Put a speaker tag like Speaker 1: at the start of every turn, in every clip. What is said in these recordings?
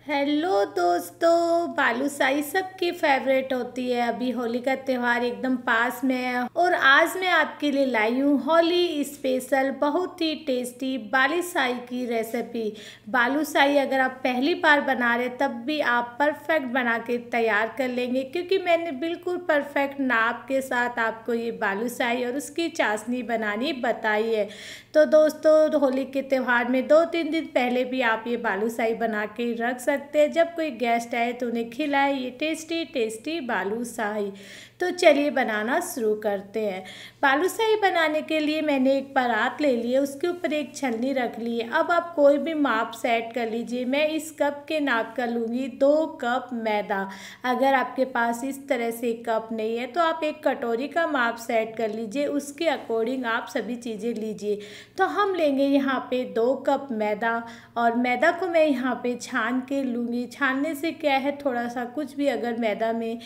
Speaker 1: Hello दोस्तों, बालूशाही सबकी favourite होती है। अभी होली का त्यौहार एकदम पास में है और आज मैं आपके लिए लाई हूँ होली स्पेशल बहुत ही टेस्टी बालूशाही की रेसिपी। बालूशाही अगर आप पहली बार बना रहे तब भी आप परफेक्ट बना के तैयार कर लेंगे, क्योंकि मैंने बिल्कुल परफेक्ट नाप के साथ आपको ये बालूशाही और उसकी चाशनी बनानी बताई है। तो दोस्तों, होली के त्यौहार में 2-3 दिन पहले भी आप ये बालूशाही बना के रख सकते हैं। जब कोई गेस्ट आए तो उन्हें खिलाए ये टेस्टी टेस्टी बालूशाही। तो चलिए बनाना शुरू करते हैं। बालूशाही बनाने के लिए मैंने एक परात ले ली है, उसके ऊपर एक छलनी रख ली है। अब आप कोई भी माप सेट कर लीजिए। मैं इस कप के नाप का लूँगी 2 कप मैदा। अगर आपके पास इस तरह से कप नहीं है तो आप एक कटोरी का माप सेट कर लीजिए, उसके अकॉर्डिंग आप सभी चीज़ें लीजिए। तो हम लेंगे यहाँ पे 2 कप मैदा और मैदा को मैं यहाँ पे छान के लूँगी। छानने से क्या है, थोड़ा सा कुछ भी अगर मैदा में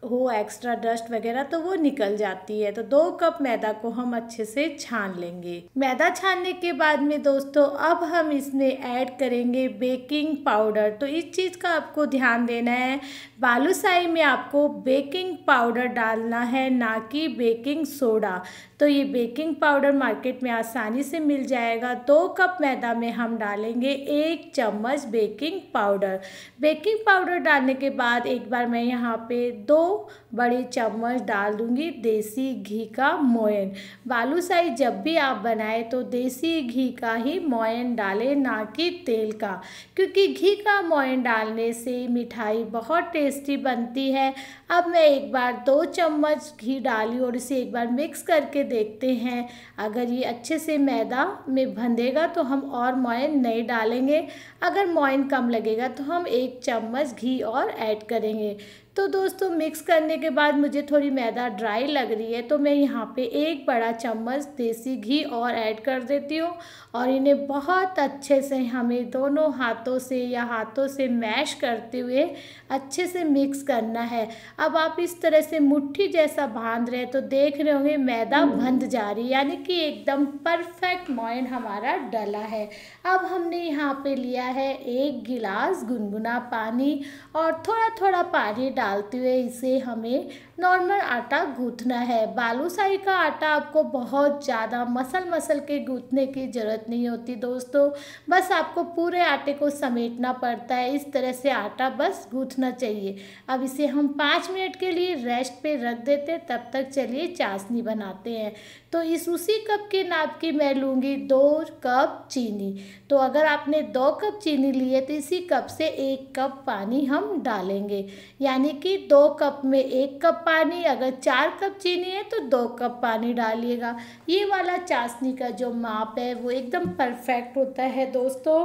Speaker 1: हो एक्स्ट्रा डस्ट वगैरह तो वो निकल जाती है। तो 2 कप मैदा को हम अच्छे से छान लेंगे। मैदा छानने के बाद में दोस्तों अब हम इसमें ऐड करेंगे बेकिंग पाउडर। तो इस चीज़ का आपको ध्यान देना है, बालूशाही में आपको बेकिंग पाउडर डालना है, ना कि बेकिंग सोडा। तो ये बेकिंग पाउडर मार्केट में आसानी से मिल जाएगा। 2 कप मैदा में हम डालेंगे 1 चम्मच बेकिंग पाउडर। बेकिंग पाउडर डालने के बाद एक बार मैं यहाँ पे 2 बड़े चम्मच डाल दूँगी देसी घी का मोयन। बालूशाही जब भी आप बनाएं तो देसी घी का ही मोयन डालें, ना कि तेल का, क्योंकि घी का मोयन डालने से मिठाई बहुत टेस्टी बनती है। अब मैं एक बार 2 चम्मच घी डाली और इसे एक बार मिक्स करके देखते हैं। अगर ये अच्छे से मैदा में बंधेगा तो हम और मोयन नहीं डालेंगे। अगर मोयन कम लगेगा तो हम 1 चम्मच घी और ऐड करेंगे। तो दोस्तों, मिक्स करने के बाद मुझे थोड़ी मैदा ड्राई लग रही है तो मैं यहाँ पे 1 बड़ा चम्मच देसी घी और ऐड कर देती हूँ और इन्हें बहुत अच्छे से हमें दोनों हाथों से या हाथों से मैश करते हुए अच्छे से मिक्स करना है। अब आप इस तरह से मुट्ठी जैसा बांध रहे हैं तो देख रहे होंगे मैदा बंध जा रही है, यानी कि एकदम परफेक्ट मोयन हमारा डला है। अब हमने यहाँ पे लिया है 1 गिलास गुनगुना पानी और थोड़ा थोड़ा पानी डालते हुए इसे हमें नॉर्मल आटा गूँथना है। बालूशाही का आटा आपको बहुत ज़्यादा मसल के गूँथने की ज़रूरत नहीं होती दोस्तों, बस आपको पूरे आटे को समेटना पड़ता है। इस तरह से आटा बस गूँथना चाहिए। अब इसे हम 5 मिनट के लिए रेस्ट पे रख देते, तब तक चलिए चाशनी बनाते हैं। तो इस उसी कप के नाप की मैं लूँगी 2 कप चीनी। तो अगर आपने 2 कप चीनी ली है तो इसी कप से 1 कप पानी हम डालेंगे, यानी कि 2 कप में 1 कप पानी। अगर 4 कप चीनी है तो 2 कप पानी डालिएगा। ये वाला चाशनी का जो माप है वो एकदम परफेक्ट होता है दोस्तों।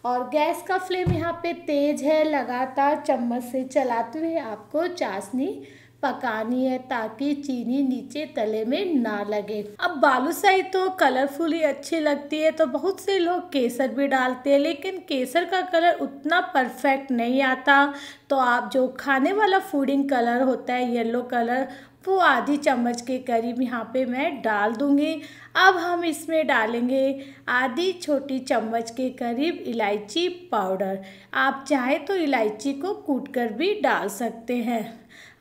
Speaker 1: और गैस का फ्लेम यहाँ पे तेज़ है, लगातार चम्मच से चलाते हुए आपको चाशनी पकानी है ताकि चीनी नीचे तले में ना लगे। अब बालूशाही तो कलरफुल ही अच्छी लगती है तो बहुत से लोग केसर भी डालते हैं, लेकिन केसर का कलर उतना परफेक्ट नहीं आता। तो आप जो खाने वाला फूडिंग कलर होता है येलो कलर, वो आधी चम्मच के करीब यहाँ पे मैं डाल दूँगी। अब हम इसमें डालेंगे आधी छोटी चम्मच के करीब इलायची पाउडर। आप चाहें तो इलायची को कूट कर भी डाल सकते हैं।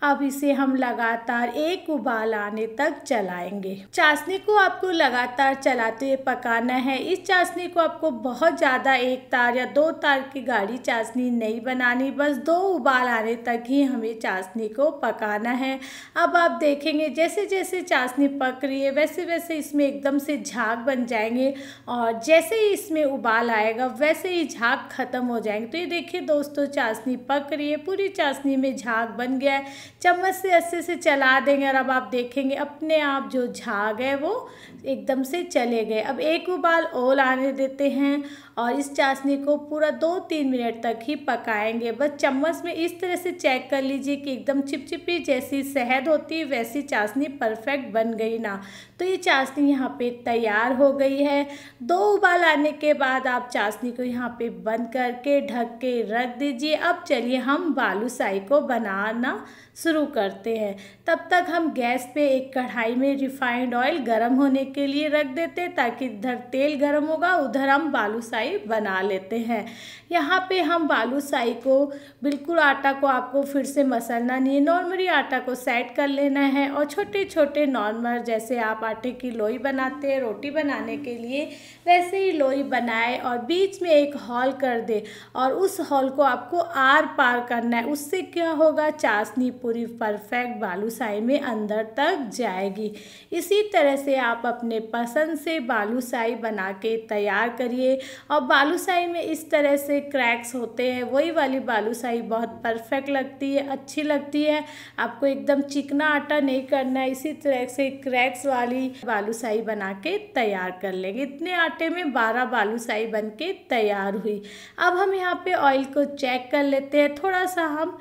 Speaker 1: अब इसे हम लगातार 1 उबाल आने तक चलाएंगे। चाशनी को आपको लगातार चलाते हुए पकाना है। इस चाशनी को आपको बहुत ज़्यादा 1 तार या 2 तार की गाढ़ी चाशनी नहीं बनानी, बस 2 उबाल आने तक ही हमें चाशनी को पकाना है। अब आप देखेंगे जैसे जैसे चाशनी पक रही है वैसे वैसे इसमें एकदम से झाग बन जाएंगे और जैसे ही इसमें उबाल आएगा वैसे ही झाग खत्म हो जाएंगे। तो ये देखिए दोस्तों, चाशनी पक रही है, पूरी चाशनी में झाग बन गया है। चम्मच से अच्छे से चला देंगे और अब आप देखेंगे अपने आप जो झाग है वो एकदम से चले गए। अब 1 उबाल और आने देते हैं और इस चाशनी को पूरा 2-3 मिनट तक ही पकाएंगे। बस चम्मच में इस तरह से चेक कर लीजिए कि एकदम चिपचिपी जैसी शहद होती है वैसी चाशनी परफेक्ट बन गई ना। तो ये चाशनी यहाँ पे तैयार हो गई है। 2 उबाल आने के बाद आप चाशनी को यहाँ पे बंद करके ढक के रख दीजिए। अब चलिए हम बालूशाही को बनाना शुरू करते हैं। तब तक हम गैस पे एक कढ़ाई में रिफाइंड ऑयल गर्म होने के लिए रख देते हैं, ताकि इधर तेल गर्म होगा उधर हम बालूशाही बना लेते हैं। यहाँ पे हम बालूशाही को बिल्कुल आटा को आपको फिर से मसलना नहीं है, नॉर्मली आटा को सेट कर लेना है और छोटे छोटे नॉर्मल जैसे आप आटे की लोई बनाते हैं रोटी बनाने के लिए वैसे ही लोई बनाए और बीच में एक हॉल कर दे और उस हॉल को आपको आर पार करना है। उससे क्या होगा, चाशनी पूरी परफेक्ट बालूशाही में अंदर तक जाएगी। इसी तरह से आप अपने पसंद से बालूशाही बना के तैयार करिए। और बालूशाही में इस तरह से क्रैक्स होते हैं, वही वाली बालूशाही बहुत परफेक्ट लगती है, अच्छी लगती है। आपको एकदम चिकना आटा नहीं करना है, इसी तरह से क्रैक्स वाली बालूशाही बना के तैयार कर लेंगे। इतने आटे में 12 बालूशाही बन के तैयार हुई। अब हम यहाँ पे ऑयल को चेक कर लेते हैं। थोड़ा सा हम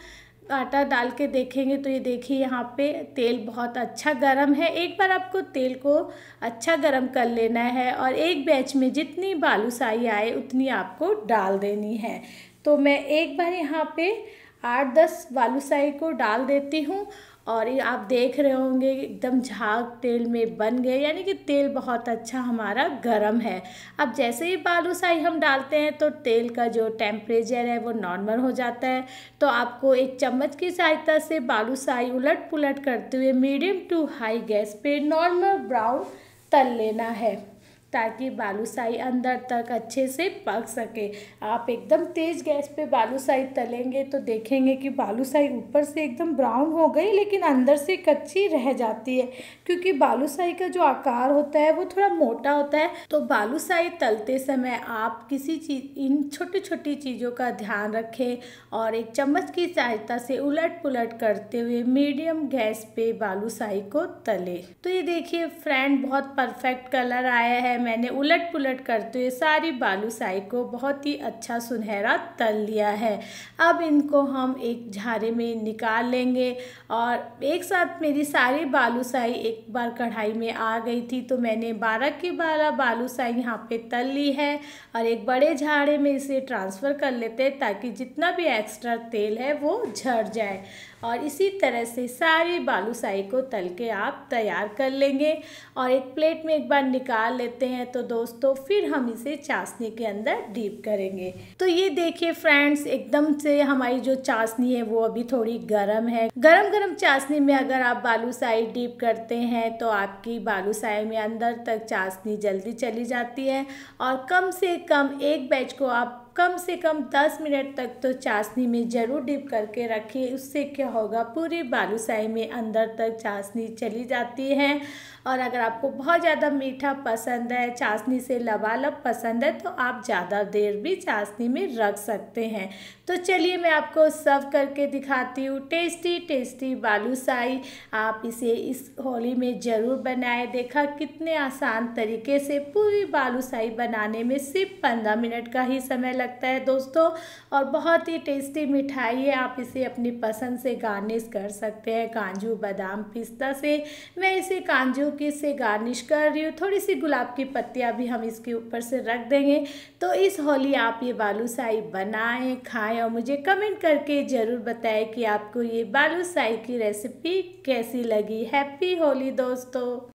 Speaker 1: आटा डाल के देखेंगे तो ये देखिए यहाँ पे तेल बहुत अच्छा गरम है। एक बार आपको तेल को अच्छा गरम कर लेना है और एक बैच में जितनी बालूशाही आए उतनी आपको डाल देनी है। तो मैं एक बार यहाँ पे 8-10 बालूशाही को डाल देती हूँ और ये आप देख रहे होंगे एकदम झाग तेल में बन गए, यानी कि तेल बहुत अच्छा हमारा गरम है। अब जैसे ही बालूशाही हम डालते हैं तो तेल का जो टेम्परेचर है वो नॉर्मल हो जाता है। तो आपको एक चम्मच की सहायता से बालूशाही उलट पुलट करते हुए मीडियम टू हाई गैस पे नॉर्मल ब्राउन तल लेना है, ताकि बालूशाही अंदर तक अच्छे से पक सके। आप एकदम तेज़ गैस पे बालूशाही तलेंगे तो देखेंगे कि बालूशाही ऊपर से एकदम ब्राउन हो गई लेकिन अंदर से कच्ची रह जाती है, क्योंकि बालूशाही का जो आकार होता है वो थोड़ा मोटा होता है। तो बालूशाही तलते समय आप किसी चीज़ इन छोटी छोटी चीज़ों का ध्यान रखें और एक चम्मच की सहायता से उलट पुलट करते हुए मीडियम गैस पे बालूशाही को तले। तो ये देखिए फ्रेंड, बहुत परफेक्ट कलर आया है। मैंने उलट पुलट करते हुए सारी बालूशाही को बहुत ही अच्छा सुनहरा तल लिया है। अब इनको हम एक झारे में निकाल लेंगे और एक साथ मेरी सारी बालूशाही एक बार कढ़ाई में आ गई थी, तो मैंने 12 की 12 बालूशाही यहाँ पे तल ली है और एक बड़े झाड़े में इसे ट्रांसफ़र कर लेते हैं, ताकि जितना भी एक्स्ट्रा तेल है वो झड़ जाए। और इसी तरह से सारी बालूशाही को तल के आप तैयार कर लेंगे और एक प्लेट में एक बार निकाल लेते हैं। तो दोस्तों फिर हम इसे चाशनी के अंदर डीप करेंगे। तो ये देखिए फ्रेंड्स, एकदम से हमारी जो चाशनी है वो अभी थोड़ी गर्म है। गरम गरम चाशनी में अगर आप बालूशाही डीप करते हैं तो आपकी बालूशाही में अंदर तक चाशनी जल्दी चली जाती है। और कम से कम एक बैच को आप कम से कम 10 मिनट तक तो चाशनी में ज़रूर डिप करके रखिए। उससे क्या होगा, पूरी बालूशाही में अंदर तक चाशनी चली जाती है। और अगर आपको बहुत ज़्यादा मीठा पसंद है, चाशनी से लबालब पसंद है, तो आप ज़्यादा देर भी चाशनी में रख सकते हैं। तो चलिए मैं आपको सर्व करके दिखाती हूँ टेस्टी टेस्टी बालूशाही। आप इसे इस होली में ज़रूर बनाएं। देखा कितने आसान तरीके से पूरी बालूशाही बनाने में सिर्फ 15 मिनट का ही समय लगता है दोस्तों, और बहुत ही टेस्टी मिठाई है। आप इसे अपनी पसंद से गार्निश कर सकते हैं, काजू बादाम पिस्ता से। मैं इसे काजू की से गार्निश कर रही हूँ। थोड़ी सी गुलाब की पत्तियाँ भी हम इसके ऊपर से रख देंगे। तो इस होली आप ये बालूशाही बनाएं, खाएं और मुझे कमेंट करके ज़रूर बताएं कि आपको ये बालूशाही की रेसिपी कैसी लगी। हैप्पी होली दोस्तों।